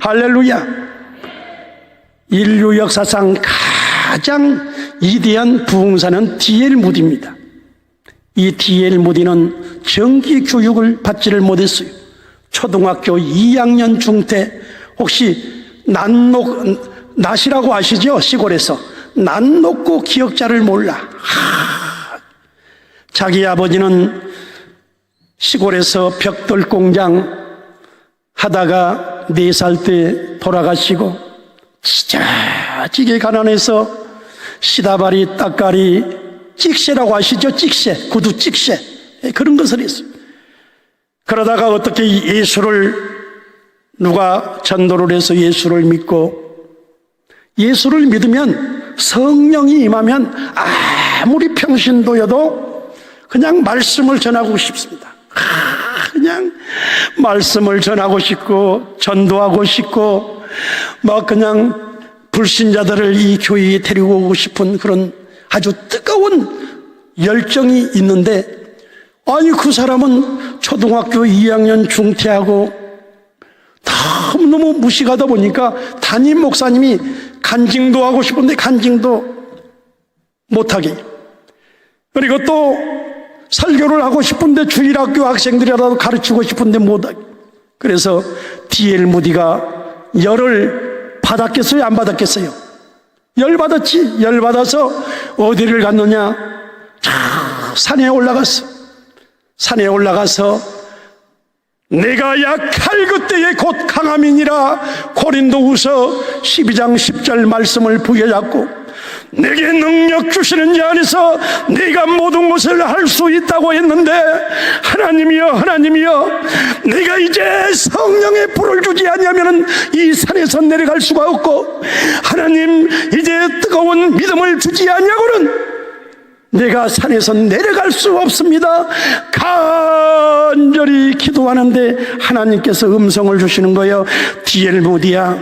할렐루야. 인류 역사상 가장 위대한 부흥사는 D.L. 무디입니다. 이 D.L. 무디는 정기 교육을 받지를 못했어요. 초등학교 2학년 중때, 혹시 낫이라고 아시죠? 시골에서 낫 놓고 기억자를 몰라. 자기 아버지는 시골에서 벽돌 공장 하다가 4살 때 돌아가시고, 지자지게 가난해서 시다바리, 딱가리, 찍새라고 아시죠? 찍새, 구두 찍새, 그런 것을 했어요. 그러다가 어떻게 예수를, 누가 전도를 해서 예수를 믿고, 예수를 믿으면, 성령이 임하면 아무리 평신도여도 그냥 말씀을 전하고 싶습니다. 그냥 말씀을 전하고 싶고 전도하고 싶고 그냥 불신자들을 이 교회에 데리고 오고 싶은 그런 아주 뜨거운 열정이 있는데, 아니 그 사람은 초등학교 2학년 중퇴하고 너무 무식하다 보니까 담임 목사님이 간증도 하고 싶은데 간증도 못하게, 그리고 또 설교를 하고 싶은데 주일학교 학생들이라도 가르치고 싶은데 못하게. 그래서 D.L. 무디가 열을 받았겠어요? 안 받았겠어요? 열 받았지. 열 받아서 어디를 갔느냐? 산에 올라갔어. 산에 올라가서 내가 약할 그때에 곧 강함이니라 고린도후서 12장 10절 말씀을 부여잡고, 내게 능력 주시는 자 안에서 내가 모든 것을 할 수 있다고 했는데, 하나님이여 하나님이여, 내가 이제 성령의 불을 주지 않으면 이 산에서 내려갈 수가 없고, 하나님 이제 뜨거운 믿음을 주지 않냐고는 내가 산에서 내려갈 수 없습니다. 간절히 기도하는데 하나님께서 음성을 주시는 거예요. D.L. 무디야,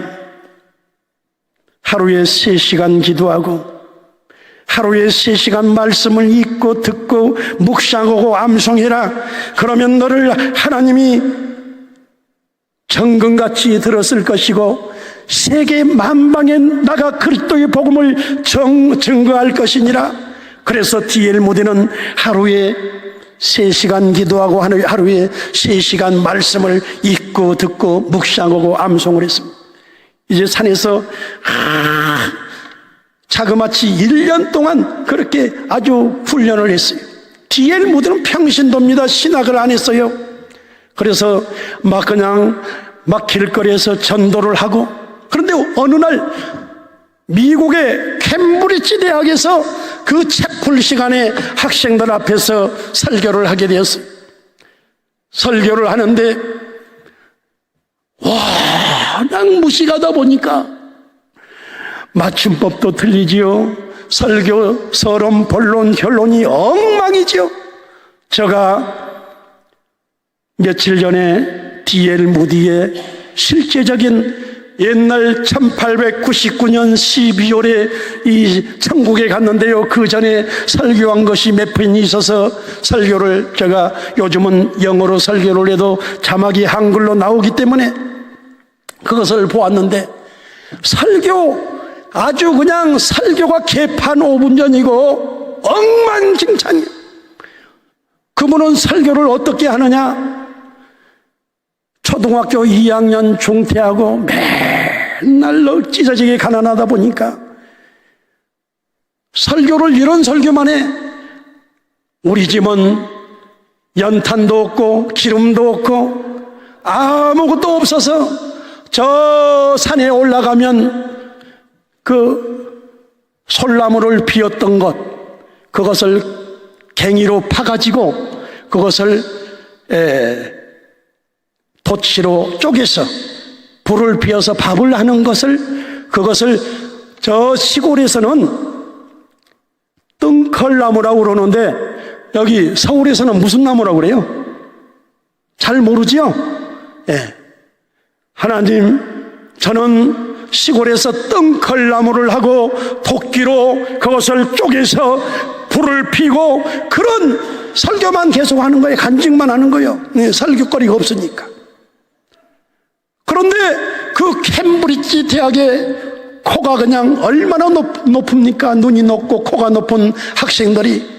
하루에 3시간 기도하고 하루에 3시간 말씀을 읽고 듣고 묵상하고 암송해라. 그러면 너를 하나님이 정금같이 들었을 것이고 세계 만방에 나가 그리스도의 복음을 증거할 것이니라. 그래서 D.L. 무디는 하루에 3시간 기도하고 하루에 3시간 말씀을 읽고 듣고 묵상하고 암송을 했습니다. 이제 산에서 자그마치 1년 동안 그렇게 아주 훈련을 했어요. D.L. 무디는 평신도입니다. 신학을 안 했어요. 그래서 그냥 길거리에서 전도를 하고, 그런데 어느 날 미국의 캠브리지 대학에서 그 채플 시간에 학생들 앞에서 설교를 하게 되었어요. 설교를 하는데 워낙 무식하다 보니까 맞춤법도 틀리지요. 설교, 서론, 본론, 결론이 엉망이죠. 제가 며칠 전에 D.L. 무디의 실제적인 옛날 1899년 12월에 이 천국에 갔는데요. 그 전에 설교한 것이 몇 편이 있어서 설교를, 제가 요즘은 영어로 설교를 해도 자막이 한글로 나오기 때문에 그것을 보았는데, 설교 아주 그냥 설교가 개판 5분 전이고 엉망진창이에요. 그분은 설교를 어떻게 하느냐? 초등학교 2학년 중퇴하고 맨날 찢어지게 가난하다 보니까 설교를, 이런 설교만 해. 우리 집은 연탄도 없고 기름도 없고 아무것도 없어서 저 산에 올라가면 그 솔나무를 피웠던 것, 그것을 갱이로 파가지고 그것을 도치로 쪼개서 불을 피워서 밥을 하는 것을, 그것을 저 시골에서는 뜬컬나무라고 그러는데 여기 서울에서는 무슨 나무라고 그래요? 잘 모르지요? 예. 하나님, 저는 시골에서 뜬컬나무를 하고 도끼로 그것을 쪼개서 불을 피고 그런 설교만 계속 하는 거예요. 간증만 하는 거예요. 설교거리가 없으니까. 그런데 그 그 캠브리지 대학에 코가 그냥 얼마나 높습니까? 눈이 높고 코가 높은 학생들이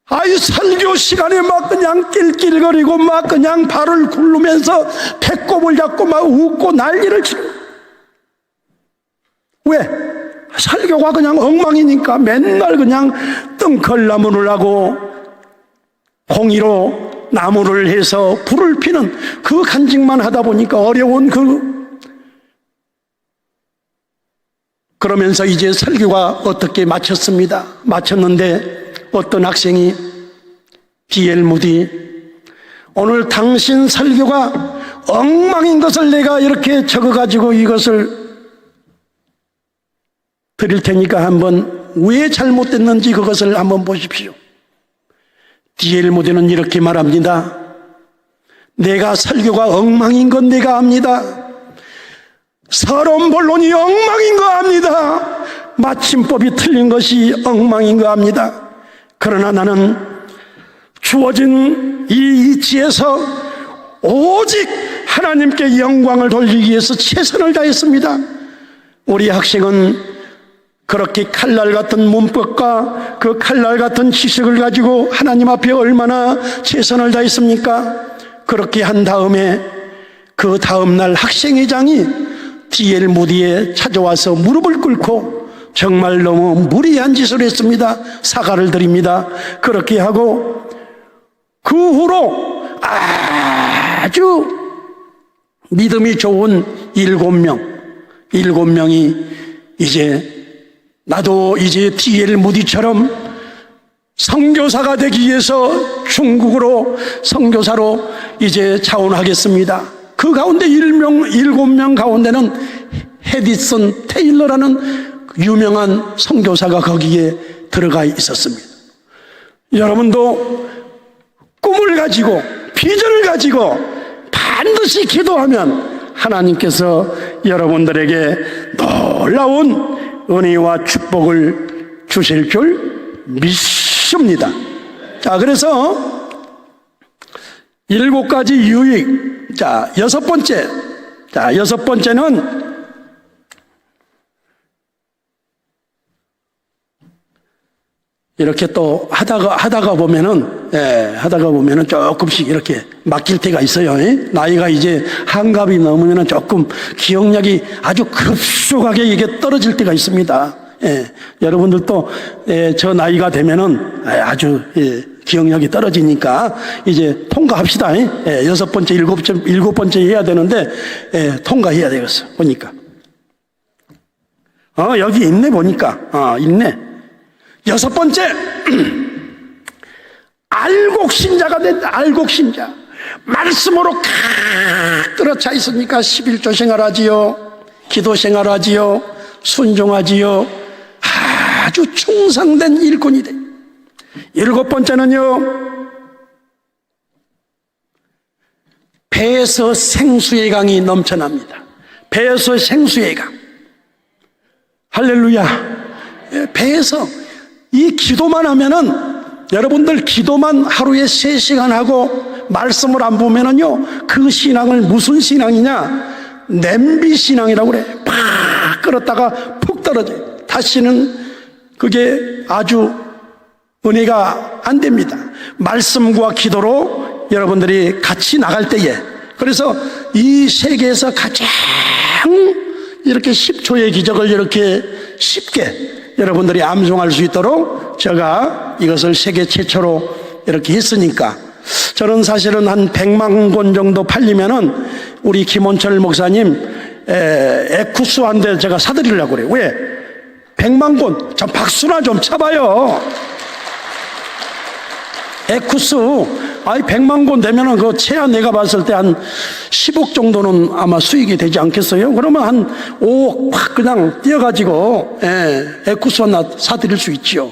아이 설교 시간에 막 그냥 낄낄거리고 막 그냥 발을 굴르면서 배꼽을 잡고 막 웃고 난리를 치는. 왜? 설교가 그냥 엉망이니까 맨날 그냥 뜬컬나무를 하고 공이로 나무를 해서 불을 피는 그 간직만 하다 보니까 어려운 그러면서 이제 설교가 어떻게 마쳤는데 어떤 학생이 D.L. 무디, 오늘 당신 설교가 엉망인 것을 내가 이렇게 적어가지고 이것을 드릴 테니까 한번 왜 잘못됐는지 그것을 한번 보십시오. D.L. 무디는 이렇게 말합니다. 내가 설교가 엉망인 건 내가 압니다. 서론 본론이 엉망인 거 압니다. 마침법이 틀린 것이 엉망인 거 압니다. 그러나 나는 주어진 이 이치에서 오직 하나님께 영광을 돌리기 위해서 최선을 다했습니다. 우리 학생은 그렇게 칼날 같은 문법과 그 칼날 같은 지식을 가지고 하나님 앞에 얼마나 최선을 다했습니까? 그렇게 한 다음에 그 다음날 학생회장이 D.L. 무디에 찾아와서 무릎을 꿇고 정말 너무 무리한 짓을 했습니다. 사과를 드립니다. 그렇게 하고 그 후로 아주 믿음이 좋은 7명이 이제 나도 이제 D.L. 무디처럼 선교사가 되기 위해서 중국으로 선교사로 이제 자원하겠습니다. 그 가운데 7명 가운데는 헤디슨 테일러라는 유명한 선교사가 거기에 들어가 있었습니다. 여러분도 꿈을 가지고 비전을 가지고 반드시 기도하면 하나님께서 여러분들에게 놀라운 은혜와 축복을 주실 줄 믿습니다. 자, 그래서 7가지 유익. 자, 여섯 번째는 이렇게 또 하다가 보면은 조금씩 이렇게 막힐 때가 있어요. 나이가 이제 한갑이 넘으면은 조금 기억력이 아주 급속하게 이게 떨어질 때가 있습니다. 여러분들도 저 나이가 되면은 아주 기억력이 떨어지니까 이제 통과합시다. 6번째, 7번째 해야 되는데 통과해야 되겠어. 보니까 여기 있네. 보니까 있네. 6번째, 알곡신자가 된다. 알곡신자. 말씀으로 칵 들어차 있으니까 11조 생활하지요, 기도 생활하지요, 순종하지요. 아주 충성된 일꾼이 돼. 7번째는요, 배에서 생수의 강이 넘쳐납니다. 배에서 생수의 강. 할렐루야. 배에서 이 기도만 하면은, 여러분들 기도만 하루에 3시간 하고 말씀을 안 보면은요, 그 신앙을 무슨 신앙이냐? 냄비 신앙이라고 그래. 팍 끓었다가 푹 떨어져요. 다시는 그게 아주 은혜가 안 됩니다. 말씀과 기도로 여러분들이 같이 나갈 때에, 그래서 이 세계에서 가장 이렇게 10초의 기적을 이렇게 쉽게 여러분들이 암송할 수 있도록 제가 이것을 세계 최초로 이렇게 했으니까, 저는 사실은 한 100만 권 정도 팔리면은 우리 김원철 목사님 에쿠스 한 대 제가 사드리려고 그래요. 왜? 100만 권. 참 박수나 좀 쳐봐요. 에쿠스. 100만 권 되면은 그 최한 내가 봤을 때 한 10억 정도는 아마 수익이 되지 않겠어요? 그러면 한 5억 확 그냥 띄어가지고 에쿠스 하나 사드릴 수 있지요.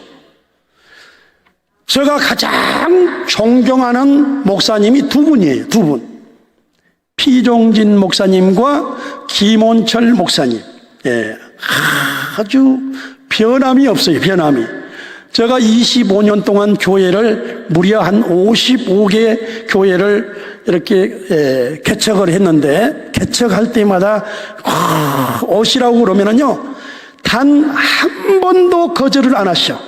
제가 가장 존경하는 목사님이 2분이에요. 2분. 피종진 목사님과 김원철 목사님. 아주 변함이 없어요. 변함이. 제가 25년 동안 교회를 무려 한 55개 교회를 이렇게 개척을 했는데, 개척할 때마다 오시라고 그러면은요, 단 한 번도 거절을 안 하셔.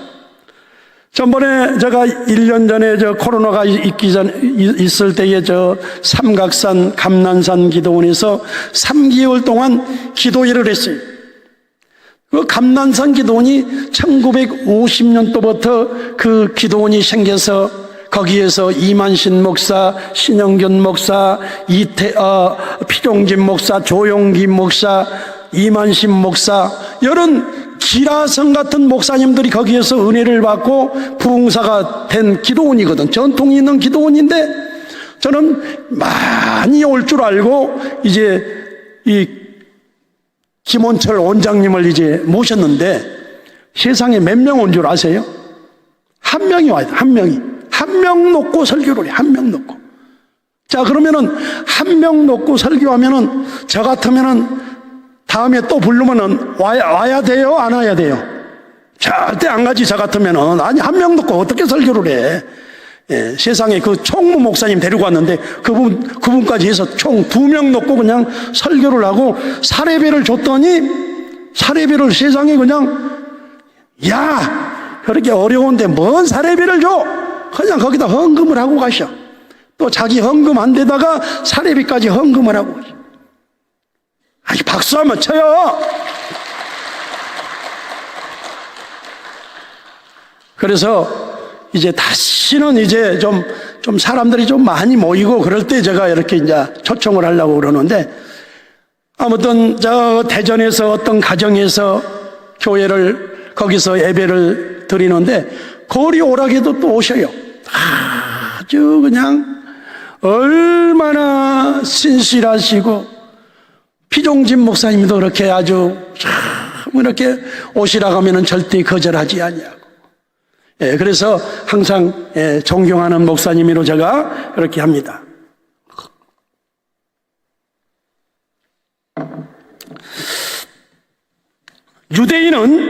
전번에 제가 1년 전에 코로나가 있을 때에 삼각산 감난산 기도원에서 3개월 동안 기도회를 했어요. 그 감난산 기도원이 1950년도부터 그 기도원이 생겨서 거기에서 이만신 목사, 신영균 목사, 피종진 목사, 조용기 목사, 이만신 목사, 이런 기라성 같은 목사님들이 거기에서 은혜를 받고 부흥사가 된 기도원이거든. 전통이 있는 기도원인데, 저는 많이 올 줄 알고 이제 이 김원철 원장님을 이제 모셨는데, 세상에 몇 명 온 줄 아세요? 한 명이 와야 돼. 한 명이. 한 명 놓고 설교를 해. 한 명 놓고. 자, 그러면은 한 명 놓고 설교하면은 저 같으면은 다음에 또 부르면은 와야 돼요? 안 와야 돼요? 절대 안 가지. 저 같으면은. 아니, 한 명 놓고 어떻게 설교를 해? 예, 세상에 그 총무 목사님 데리고 왔는데 그분까지 해서 총 2명 놓고 그냥 설교를 하고 사례비를 줬더니, 사례비를 세상에 그냥, 야, 그렇게 어려운데 뭔 사례비를 줘? 그냥 거기다 헌금을 하고 가셔. 또 자기 헌금 안 되다가 사례비까지 헌금을 하고 가셔. 아니, 박수 한번 쳐요. 그래서 이제 다시는 이제 좀 사람들이 좀 많이 모이고 그럴 때 제가 이렇게 이제 초청을 하려고 그러는데, 아무튼 대전에서 어떤 가정에서 교회를 거기서 예배를 드리는데, 거리 오락에도 또 오셔요. 아주 그냥 얼마나 신실하시고, 피종진 목사님도 그렇게 아주 참 이렇게 오시라고 하면은 절대 거절하지 아니하고. 예, 그래서 항상 존경하는 목사님으로 제가 그렇게 합니다. 유대인은